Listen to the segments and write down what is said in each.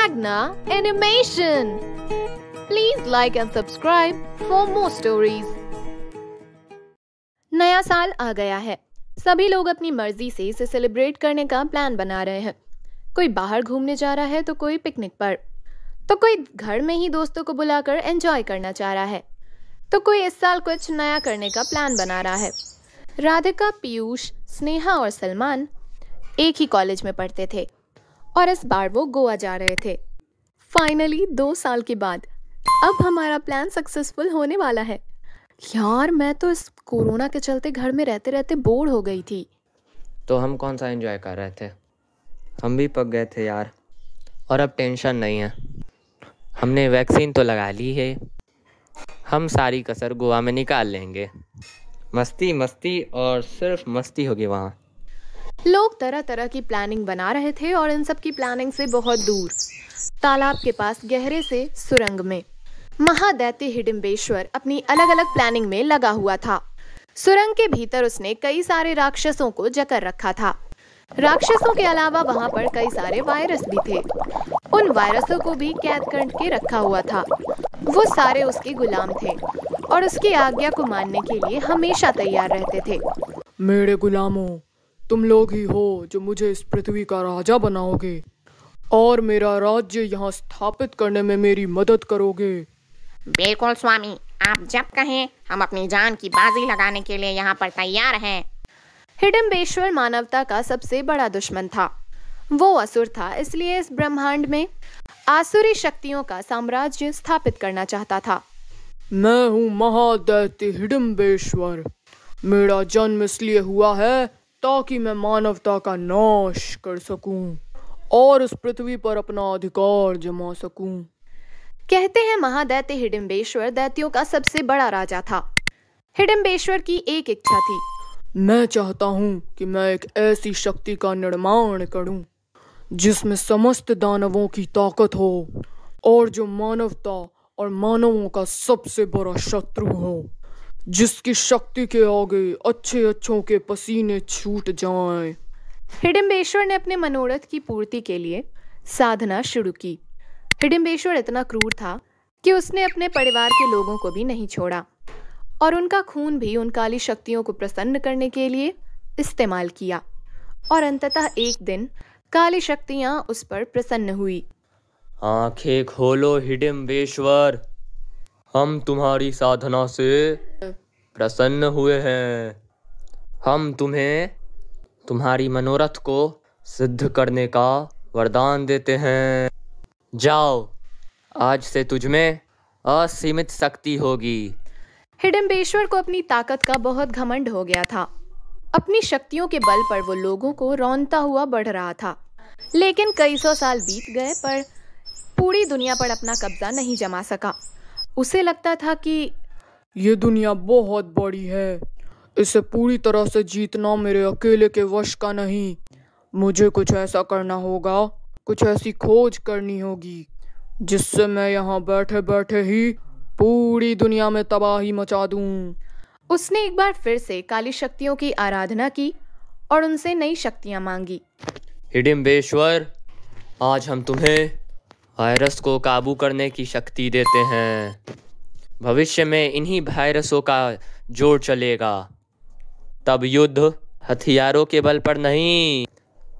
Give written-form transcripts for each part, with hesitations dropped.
Magna Animation. Please like and subscribe for more stories. नया साल आ गया है। सभी लोग अपनी मर्जी से इसे सेलिब्रेट करने का प्लान बना रहे हैं। कोई बाहर घूमने जा रहा है तो कोई पिकनिक पर, तो कोई घर में ही दोस्तों को बुलाकर एंजॉय करना चाह रहा है, तो कोई इस साल कुछ नया करने का प्लान बना रहा है। राधिका, पीयूष, स्नेहा और सलमान एक ही कॉलेज में पढ़ते थे और इस बार वो गोवा जा रहे थे। फाइनली 2 साल के बाद अब हमारा प्लान सक्सेसफुल होने वाला है। यार, मैं तो इस कोरोना के चलते घर में रहते रहते बोर हो गई थी। तो हम कौन सा एंजॉय कर रहे थे? हम भी पक गए थे यार। और अब टेंशन नहीं है, हमने वैक्सीन तो लगा ली है। हम सारी कसर गोवा में निकाल लेंगे। मस्ती मस्ती और सिर्फ मस्ती होगी वहाँ। लोग तरह तरह की प्लानिंग बना रहे थे और इन सब की प्लानिंग से बहुत दूर तालाब के पास गहरे से सुरंग में महादैत्य हिडिंबेश्वर अपनी अलग अलग प्लानिंग में लगा हुआ था। सुरंग के भीतर उसने कई सारे राक्षसों को जकड़ रखा था। राक्षसों के अलावा वहां पर कई सारे वायरस भी थे। उन वायरसों को भी कैद करके रखा हुआ था। वो सारे उसके गुलाम थे और उसकी आज्ञा को मानने के लिए हमेशा तैयार रहते थे। मेरे गुलामों, तुम लोग ही हो जो मुझे इस पृथ्वी का राजा बनाओगे और मेरा राज्य यहाँ स्थापित करने में मेरी मदद करोगे। बिल्कुल स्वामी, आप जब कहें हम अपनी जान की बाजी लगाने के लिए यहाँ पर तैयार हैं। हिडिंबेश्वर मानवता का सबसे बड़ा दुश्मन था। वो असुर था, इसलिए इस ब्रह्मांड में आसुरी शक्तियों का साम्राज्य स्थापित करना चाहता था। मैं हूँ महादैत्य हिडिंबेश्वर। मेरा जन्म इसलिए हुआ है ताकि मैं मानवता का नाश कर सकूं और इस पृथ्वी पर अपना अधिकार जमा सकूं। कहते हैं महादैत्य हिडिंबेश्वर दैत्यों का सबसे बड़ा राजा था। हिडिंबेश्वर की एक इच्छा थी। मैं चाहता हूं कि मैं एक ऐसी शक्ति का निर्माण करूं जिसमें समस्त दानवों की ताकत हो और जो मानवता और मानवों का सबसे बड़ा शत्रु हो, जिसकी शक्ति के आगे अच्छे अच्छों के पसीने छूट जाएं। हिडिंबेश्वर ने अपने मनोरथ की पूर्ति के लिए साधना शुरू की। हिडिंबेश्वर इतना क्रूर था कि उसने अपने परिवार के लोगों को भी नहीं छोड़ा और उनका खून भी उन काली शक्तियों को प्रसन्न करने के लिए इस्तेमाल किया। और अंततः एक दिन काली शक्तियां उस पर प्रसन्न हुई। आंखें खोलो हिडिंबेश्वर, हम तुम्हारी साधना से प्रसन्न हुए हैं। हम तुम्हें तुम्हारी मनोरथ को सिद्ध करने का वरदान देते हैं। जाओ, आज से तुझमें असीमित शक्ति होगी। हिडिंबेश्वर को अपनी ताकत का बहुत घमंड हो गया था। अपनी शक्तियों के बल पर वो लोगों को रौंदता हुआ बढ़ रहा था। लेकिन कई 100 साल बीत गए पर पूरी दुनिया पर अपना कब्जा नहीं जमा सका। उसे लगता था कि ये दुनिया बहुत बड़ी है, इसे पूरी तरह से जीतना मेरे अकेले के वश का नहीं। मुझे कुछ ऐसा करना होगा, कुछ ऐसी खोज करनी होगी जिससे मैं यहाँ बैठे बैठे ही पूरी दुनिया में तबाही मचा दूं। उसने एक बार फिर से काली शक्तियों की आराधना की और उनसे नई शक्तियां मांगी। हिडिंबेश्वर, आज हम तुम्हें वायरस को काबू करने की शक्ति देते हैं। भविष्य में इन्हीं वायरसों का जोर चलेगा। तब युद्ध हथियारों के बल पर नहीं,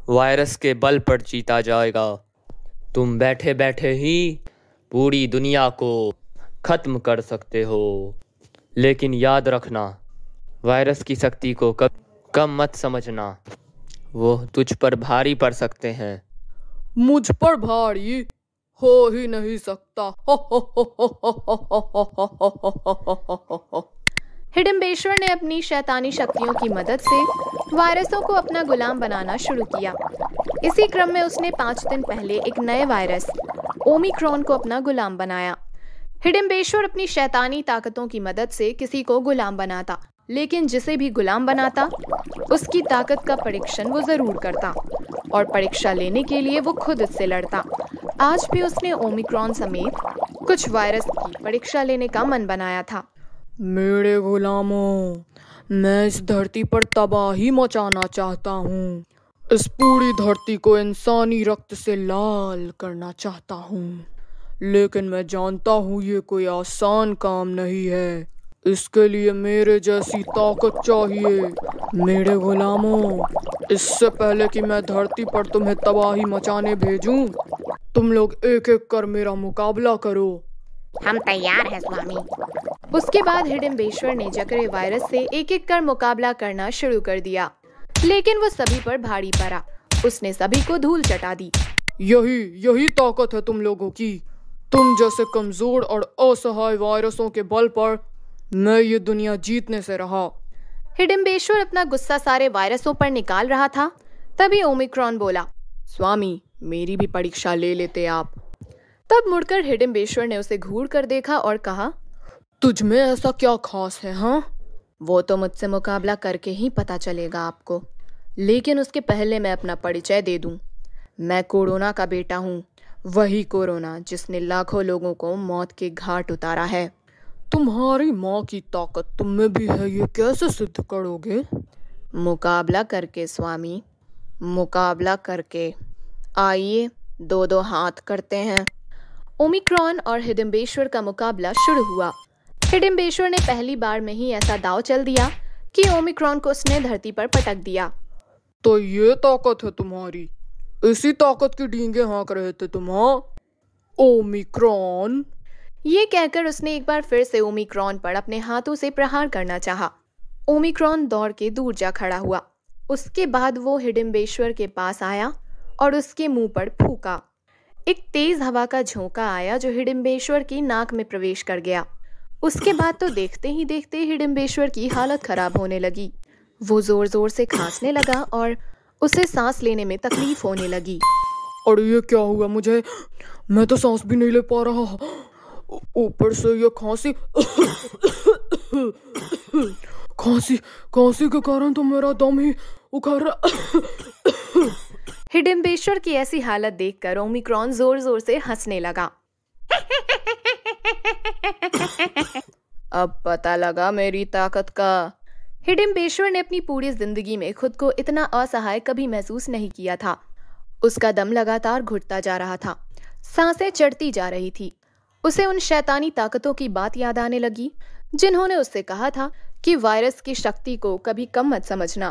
वायरस के बल पर जीता जाएगा। तुम बैठे बैठे ही पूरी दुनिया को खत्म कर सकते हो, लेकिन याद रखना, वायरस की शक्ति को कम मत समझना। वो तुझ पर भारी पड़ सकते हैं। मुझ पर भारी हो ही नहीं सकता। हिडिंबेश्वर ने अपनी शैतानी शक्तियों की मदद से वायरसों को अपना गुलाम बनाना शुरू किया। इसी क्रम में उसने 5 दिन पहले एक नए वायरस ओमिक्रॉन को अपना गुलाम बनाया। हिडिंबेश्वर अपनी शैतानी ताकतों की मदद से किसी को गुलाम बनाता, लेकिन जिसे भी गुलाम बनाता उसकी ताकत का परीक्षण वो जरूर करता और परीक्षा लेने के लिए वो खुद उससे लड़ता। आज भी उसने ओमिक्रॉन समेत कुछ वायरस की परीक्षा लेने का मन बनाया था। मेरे गुलामों, मैं इस धरती पर तबाही मचाना चाहता हूँ। इस पूरी धरती को इंसानी रक्त से लाल करना चाहता हूँ, लेकिन मैं जानता हूँ ये कोई आसान काम नहीं है। इसके लिए मेरे जैसी ताकत चाहिए। मेरे गुलामों, इससे पहले कि मैं धरती पर तुम्हें तबाही मचाने भेजूं, तुम लोग एक एक कर मेरा मुकाबला करो। हम तैयार हैं स्वामी। उसके बाद हिडिंबेश्वर ने जकरे वायरस से एक एक कर मुकाबला करना शुरू कर दिया, लेकिन वो सभी पर भारी पड़ा। उसने सभी को धूल चटा दी। यही ताकत है तुम लोगों की। तुम जैसे कमजोर और असहाय वायरसों के बल पर मैं ये दुनिया जीतने से रहा। हिडिंबेश्वर अपना गुस्सा सारे वायरसों पर निकाल रहा था, तभी ओमिक्रॉन बोला, स्वामी, मेरी भी परीक्षा ले लेते आप। तब मुड़कर हिडिंबेश्वर ने उसे घूर कर देखा और कहा, तुझ में ऐसा क्या खास है? हाँ, वो तो मुझसे मुकाबला करके ही पता चलेगा आपको, लेकिन उसके पहले मैं अपना परिचय दे दूं। मैं कोरोना का बेटा हूँ, वही कोरोना जिसने लाखों लोगों को मौत के घाट उतारा है। तुम्हारी माँ की ताकत तुम में भी है, ये कैसे सिद्ध करोगे? मुकाबला करके स्वामी, मुकाबला करके। आइए, दो दो हाथ करते हैं। ओमिक्रॉन और हिडिंबेश्वर का मुकाबला शुरू हुआ। हिडिंबेश्वर ने पहली बार में ही ऐसा दांव चल दिया कि ओमिक्रॉन को उसने धरती पर पटक दिया। तो ये ताकत है तुम्हारी? इसी ताकत की डींगे हाँक रहे थे तुम, हाँ? ओमिक्रॉन। ये कहकर उसने एक बार फिर से ओमिक्रॉन पर अपने हाथों से प्रहार करना चाहा। ओमिक्रॉन दौड़ के दूर जा खड़ा हुआ। उसके बाद वो हिडिंबेश्वर के पास आया और उसके मुंह पर फूंका। एक तेज हवा का झोंका आया जो हिडिंबेश्वर की नाक में प्रवेश कर गया। उसके बाद तो देखते ही देखते हिडिंबेश्वर की हालत खराब होने लगी। वो जोर जोर से खांसने लगा और उसे सांस लेने में तकलीफ होने लगी। और ये क्या हुआ मुझे? मैं तो सांस भी नहीं ले पा रहा। ऊपर से ये खांसी खांसी के कारण तो मेरा दम ही उखड़ रहा। हिडिंबेश्वर की ऐसी हालत देखकर ओमिक्रॉन जोर जोर से हंसने लगा। अब पता लगा मेरी ताकत का। हिडिंबेश्वर ने अपनी पूरी जिंदगी में खुद को इतना असहाय कभी महसूस नहीं किया था। उसका दम लगातार घुटता जा रहा था, सांसें चढ़ती जा रही थी। उसे उन शैतानी ताकतों की बात याद आने लगी जिन्होंने उससे कहा था कि वायरस की शक्ति को कभी कम मत समझना,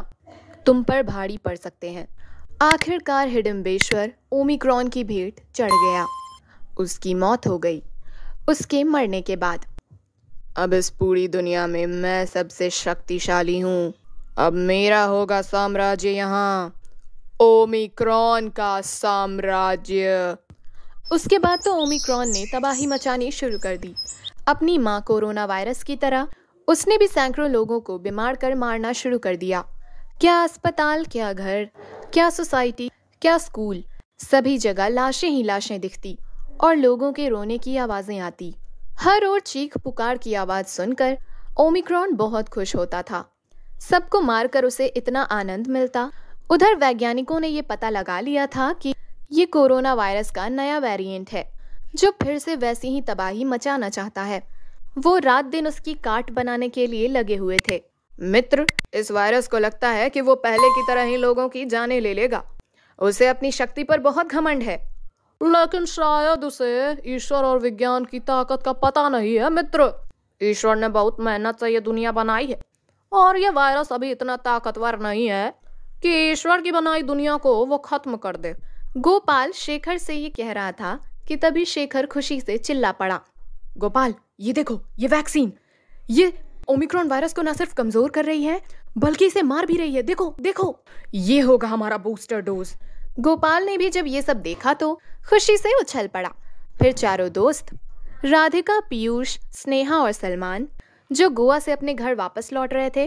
तुम पर भारी पड़ सकते हैं। आखिरकार हिडिंबेश्वर ओमिक्रॉन की भेंट चढ़ गया। उसकी मौत हो गई। उसके मरने के बाद अब इस पूरी दुनिया में मैं सबसे शक्तिशाली हूँ। अब मेरा होगा साम्राज्य यहाँ, ओमिक्रॉन का साम्राज्य। उसके बाद तो ओमिक्रॉन ने तबाही मचानी शुरू कर दी। अपनी माँ कोरोना वायरस की तरह उसने भी सैकड़ों लोगों को बीमार कर मारना शुरू कर दिया। क्या अस्पताल, क्या घर, क्या सोसाइटी, क्या स्कूल, सभी जगह लाशें ही लाशें दिखती और लोगों के रोने की आवाजें आती। हर ओर चीख पुकार की आवाज सुनकर ओमिक्रॉन बहुत खुश होता था। सबको मारकर उसे इतना आनंद मिलता। उधर वैज्ञानिकों ने ये पता लगा लिया था कि ये कोरोना वायरस का नया वेरिएंट है जो फिर से वैसी ही तबाही मचाना चाहता है। वो रात दिन उसकी काट बनाने के लिए लगे हुए थे। मित्र, इस वायरस को लगता है कि वो पहले की तरह ही लोगों की जानें ले लेगा। उसे अपनी शक्ति पर बहुत घमंड है, लेकिन शायद उसे ईश्वर और विज्ञान की ताकत का पता नहीं है। मित्र, ईश्वर ने बहुत मेहनत से ये दुनिया बनाई है और ये वायरस अभी इतना ताकतवर नहीं है कि ईश्वर की बनाई दुनिया को वो खत्म कर दे। गोपाल शेखर से ये कह रहा था कि तभी शेखर खुशी से चिल्ला पड़ा, गोपाल, ये देखो, ये वैक्सीन, ये ओमिक्रॉन वायरस को न सिर्फ कमजोर कर रही है बल्कि इसे मार भी रही है। देखो देखो, ये होगा हमारा बूस्टर डोज। गोपाल ने भी जब ये सब देखा तो खुशी से उछल पड़ा। फिर चारों दोस्त राधिका, पीयूष, स्नेहा और सलमान जो गोवा से अपने घर वापस लौट रहे थे,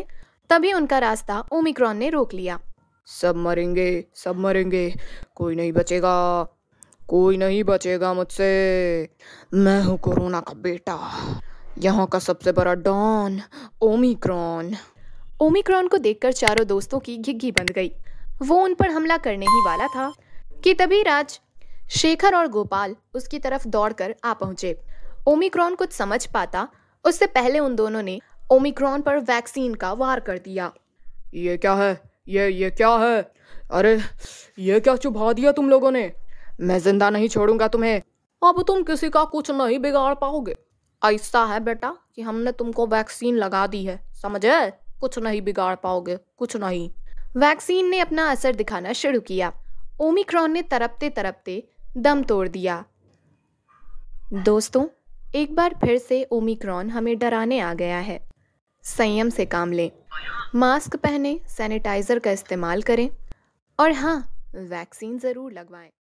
तभी उनका रास्ता ओमिक्रॉन ने रोक लिया। सब मरेंगे, सब मरेंगे, कोई नहीं बचेगा, कोई नहीं बचेगा मुझसे। मैं हूँ कोरोना का बेटा, यहाँ का सबसे बड़ा डॉन, ओमिक्रॉन। ओमिक्रॉन को देखकर चारों दोस्तों की घिघी बंध गई। वो उन पर हमला करने ही वाला था कि तभी राज, शेखर और गोपाल उसकी तरफ दौड़कर आ पहुंचे। ओमिक्रॉन कुछ समझ पाता उससे पहले उन दोनों ने ओमिक्रॉन पर वैक्सीन का वार कर दिया। ये क्या है? ये क्या है? अरे ये क्या चुभा दिया तुम लोगों ने? मैं जिंदा नहीं छोड़ूंगा तुम्हें। अब तुम किसी का कुछ नहीं बिगाड़ पाओगे। ऐसा है बेटा कि हमने तुमको वैक्सीन लगा दी है, समझे? कुछ नहीं बिगाड़ पाओगे, कुछ नहीं। वैक्सीन ने अपना असर दिखाना शुरू किया। ओमिक्रॉन ने तड़पते तड़पते दम तोड़ दिया। दोस्तों, एक बार फिर से ओमिक्रॉन हमें डराने आ गया है। संयम से काम लें, मास्क पहनें, सैनिटाइजर का इस्तेमाल करें और हाँ, वैक्सीन ज़रूर लगवाएं।